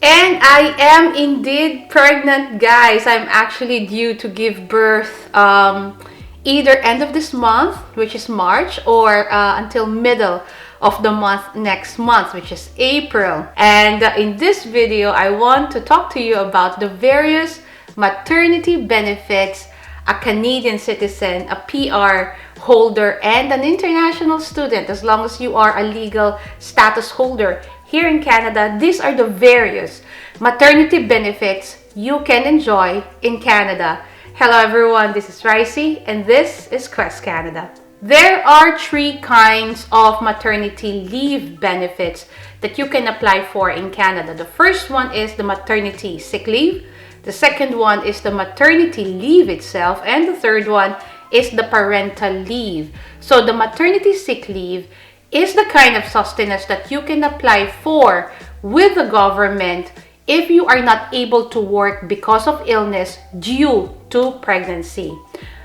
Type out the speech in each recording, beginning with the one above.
And I am indeed pregnant, guys. I'm actually due to give birth either end of this month, which is March, or until middle of the month next month, which is April. And in this video, I want to talk to you about the various maternity benefits a Canadian citizen, a PR holder, and an international student, as long as you are a legal status holder here in Canada. These are the various maternity benefits you can enjoy in Canada. Hello everyone, this is Ricey and this is Quest Canada. There are three kinds of maternity leave benefits that you can apply for in Canada. The first one is the maternity sick leave. The second one is the maternity leave itself. And the third one is the parental leave. So the maternity sick leave is the kind of sustenance that you can apply for with the government if you are not able to work because of illness due to pregnancy.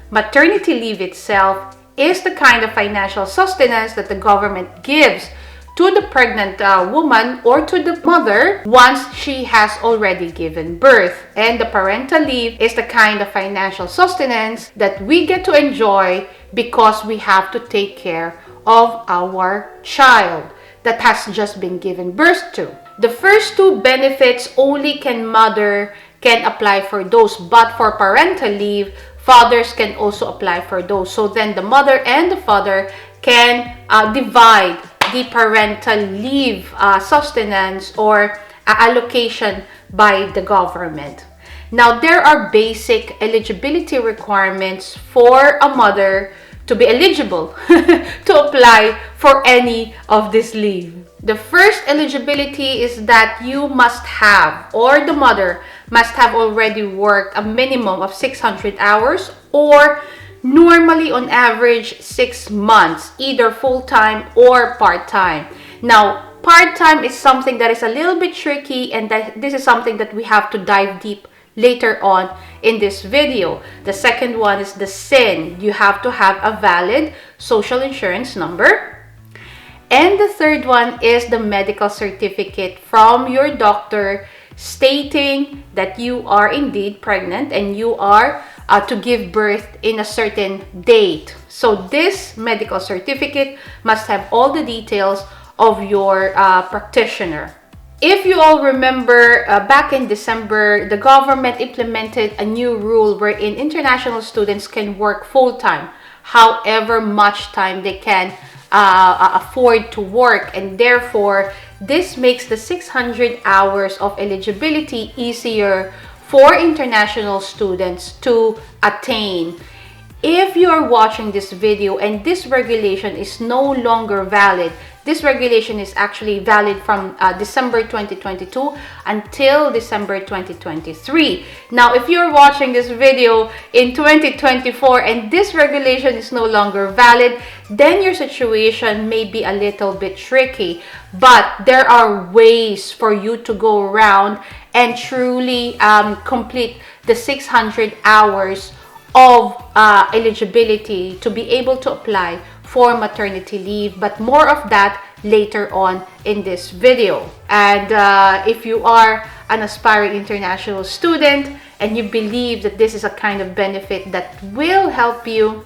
Maternity leave itself is the kind of financial sustenance that the government gives to the pregnant woman or to the mother once she has already given birth. And the parental leave is the kind of financial sustenance that we get to enjoy because we have to take care of our child that has just been given birth to. The first two benefits only mother can apply for those, but for parental leave, fathers can also apply for those. So then the mother and the father can divide the parental leave sustenance or allocation by the government. Now, there are basic eligibility requirements for a mother to be eligible to apply for any of this leave. The first eligibility is that you must have, or the mother must have already worked a minimum of 600 hours or normally on average 6 months, either full-time or part-time. Now, part-time is something that is a little bit tricky, and this is something that we have to dive deep later on in this video. The second one is the SIN. You have to have a valid social insurance number. And the third one is the medical certificate from your doctor stating that you are indeed pregnant and you are to give birth in a certain date. So this medical certificate must have all the details of your practitioner. If you all remember, back in December, the government implemented a new rule wherein international students can work full-time, however much time they can afford to work, and therefore this makes the 600 hours of eligibility easier for international students to attain. If you are watching this video and this regulation is no longer valid, this regulation is actually valid from December 2022 until December 2023. Now, if you're watching this video in 2024 and this regulation is no longer valid, then your situation may be a little bit tricky. But there are ways for you to go around and truly complete the 600 hours of eligibility to be able to apply for maternity leave, but more of that later on in this video. And if you are an aspiring international student and you believe that this is a kind of benefit that will help you,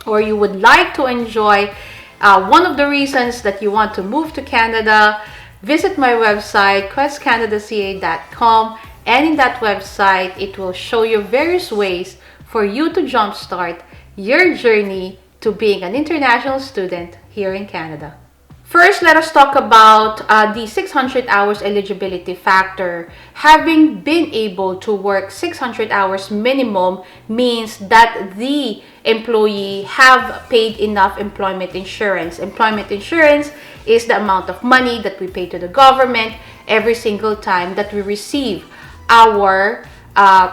or you would like to enjoy, one of the reasons that you want to move to Canada, visit my website questcanadaca.com, and in that website it will show you various ways for you to jumpstart your journey to being an international student here in Canada. First, let us talk about the 600 hours eligibility factor. Having been able to work 600 hours minimum means that the employee have paid enough employment insurance. Employment insurance is the amount of money that we pay to the government every single time that we receive our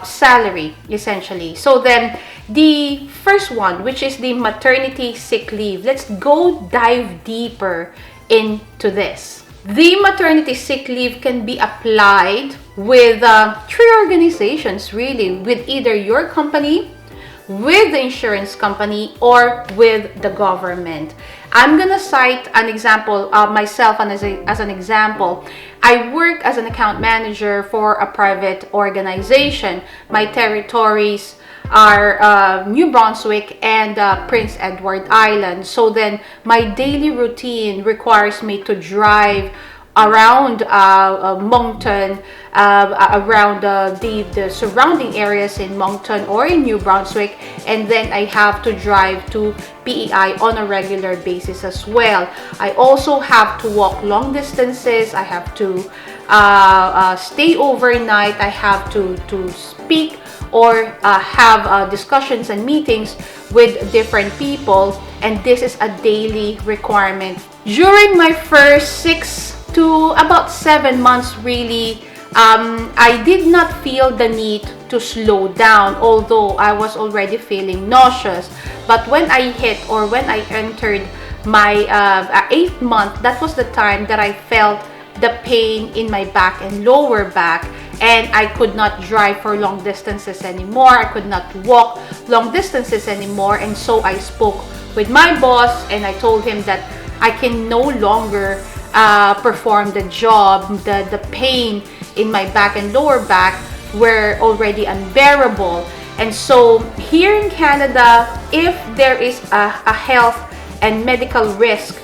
salary, essentially. So then the first one, which is the maternity sick leave, let's go dive deeper into this. The maternity sick leave can be applied with three organizations, really, with either your company, with the insurance company, or with the government. I'm gonna cite an example, myself and as an example. I work as an account manager for a private organization. My territories are New Brunswick and Prince Edward Island. So then my daily routine requires me to drive around Moncton, around the surrounding areas in Moncton or in New Brunswick, and then I have to drive to PEI on a regular basis as well. I also have to walk long distances. I have to stay overnight. I have to speak or have discussions and meetings with different people, and this is a daily requirement. During my first 6 to about 7 months, really, I did not feel the need to slow down, although I was already feeling nauseous. But when I hit, or when I entered my 8th month, that was the time that I felt the pain in my back and lower back, and I could not drive for long distances anymore. I could not walk long distances anymore, and so I spoke with my boss and I told him that I can no longer perform the job. The pain in my back and lower back were already unbearable. And so here in Canada, if there is a health and medical risk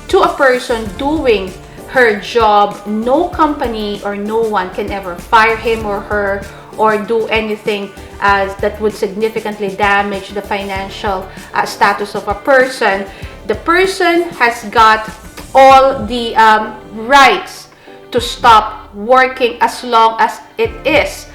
to a person doing her job, no company or no one can ever fire him or her or do anything that would significantly damage the financial status of a person. The person has got all the rights to stop working as long as it is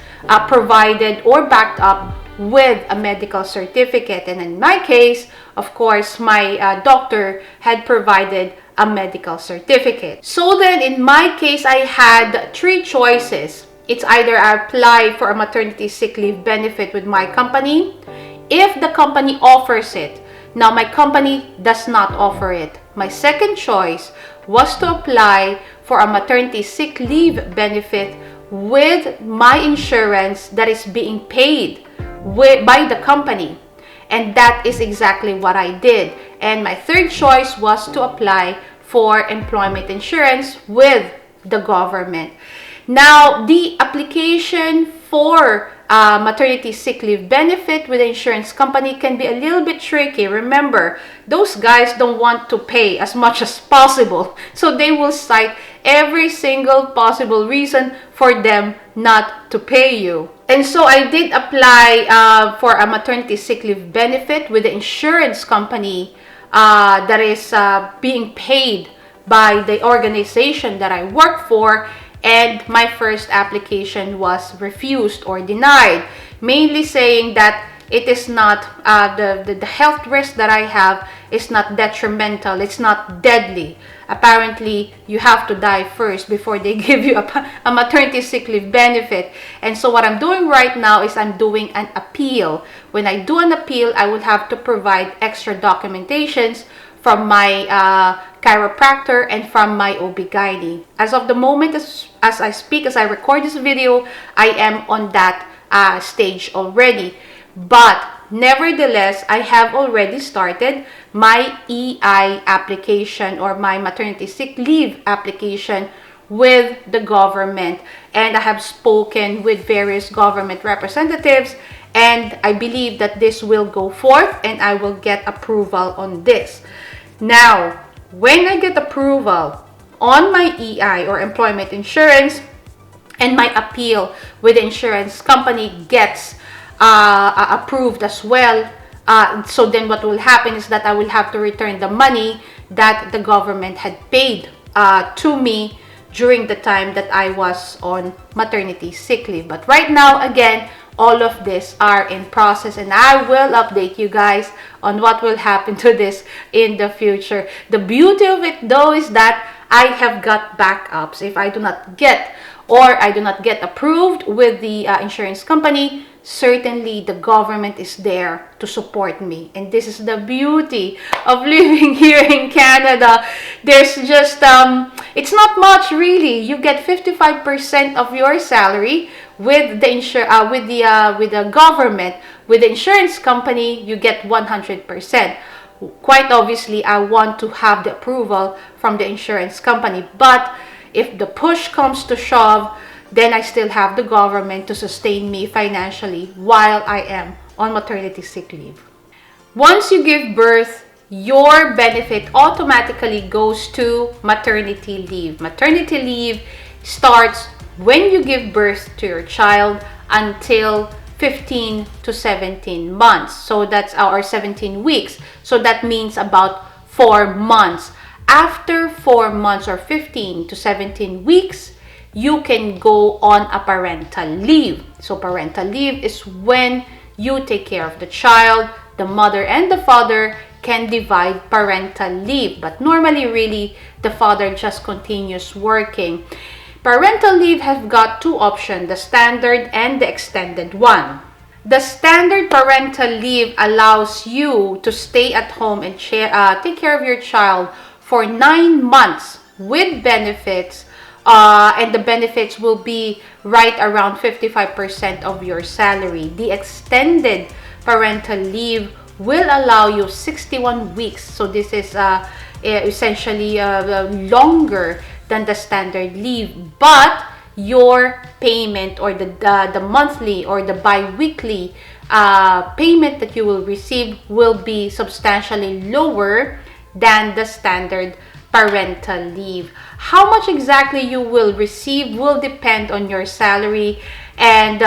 provided or backed up with a medical certificate. And in my case, of course, my doctor had provided a medical certificate. So then in my case, I had 3 choices. It's either I apply for a maternity sick leave benefit with my company, if the company offers it. Now my company does not offer it. My second choice was to apply for a maternity sick leave benefit with my insurance that is being paid by the company. And that is exactly what I did. And my third choice was to apply for employment insurance with the government. Now, the application for maternity sick leave benefit with the insurance company can be a little bit tricky. Remember, those guys don't want to pay as much as possible. So they will cite every single possible reason for them not to pay you. And so I did apply for a maternity sick leave benefit with the insurance company that is being paid by the organization that I work for. And my first application was refused or denied, mainly saying that it is not, the health risk that I have is not detrimental, it's not deadly. Apparently, you have to die first before they give you a maternity sick leave benefit. And so what I'm doing right now is I'm doing an appeal. When I do an appeal, I will have to provide extra documentations from my chiropractor and from my OB-GYN. As of the moment, as I speak, as I record this video, I am on that stage already. But nevertheless, I have already started my EI application, or my maternity sick leave application, with the government. And I have spoken with various government representatives, and I believe that this will go forth and I will get approval on this. Now, when I get approval on my EI or employment insurance, and my appeal with the insurance company gets approved as well, so then what will happen is that I will have to return the money that the government had paid to me during the time that I was on maternity sick leave. But right now, again, all of this are in process, and I will update you guys on what will happen to this in the future. The beauty of it though is that I have got backups. If I do not get, or I do not get approved with the insurance company, certainly the government is there to support me. And this is the beauty of living here in Canada. There's just it's not much really. You get 55% of your salary with the government. With the insurance company, you get 100%. quite obviously I want to have the approval from the insurance company. But if the push comes to shove, then I still have the government to sustain me financially while I am on maternity sick leave. Once you give birth, your benefit automatically goes to maternity leave. Maternity leave starts when you give birth to your child until 15 to 17 months. So that's our 17 weeks. So that means about 4 months. After 4 months or 15 to 17 weeks, you can go on a parental leave. So parental leave is when you take care of the child. The mother and the father can divide parental leave, but normally really the father just continues working. Parental leave have got two options, the standard and the extended one. The standard parental leave allows you to stay at home and take care of your child for 9 months with benefits, and the benefits will be right around 55% of your salary. The extended parental leave will allow you 61 weeks. So this is essentially longer than the standard leave, but your payment or the monthly or the bi-weekly payment that you will receive will be substantially lower than the standard parental leave. How much exactly you will receive will depend on your salary, and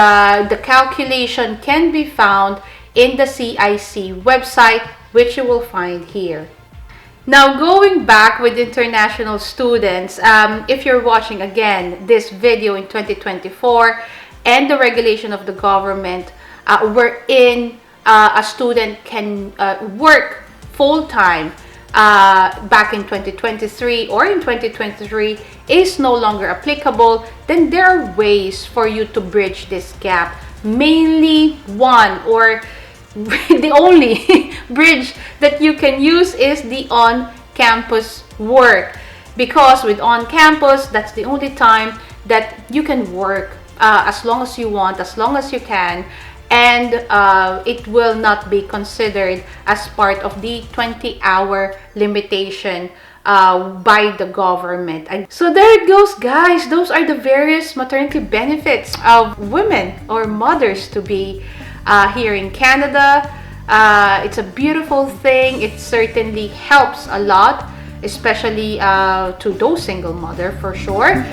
the calculation can be found in the CIC website, which you will find here. Now, going back with international students, if you're watching again this video in 2024 and the regulation of the government wherein a student can work full-time back in 2023 or in 2023 is no longer applicable, then there are ways for you to bridge this gap. Mainly one, or the only bridge that you can use is the on-campus work, because with on-campus, that's the only time that you can work as long as you want, as long as you can, and it will not be considered as part of the 20-hour limitation by the government. And so there it goes, guys. Those are the various maternity benefits of women or mothers to be here in Canada. It's a beautiful thing. It certainly helps a lot, especially to those single mother for sure.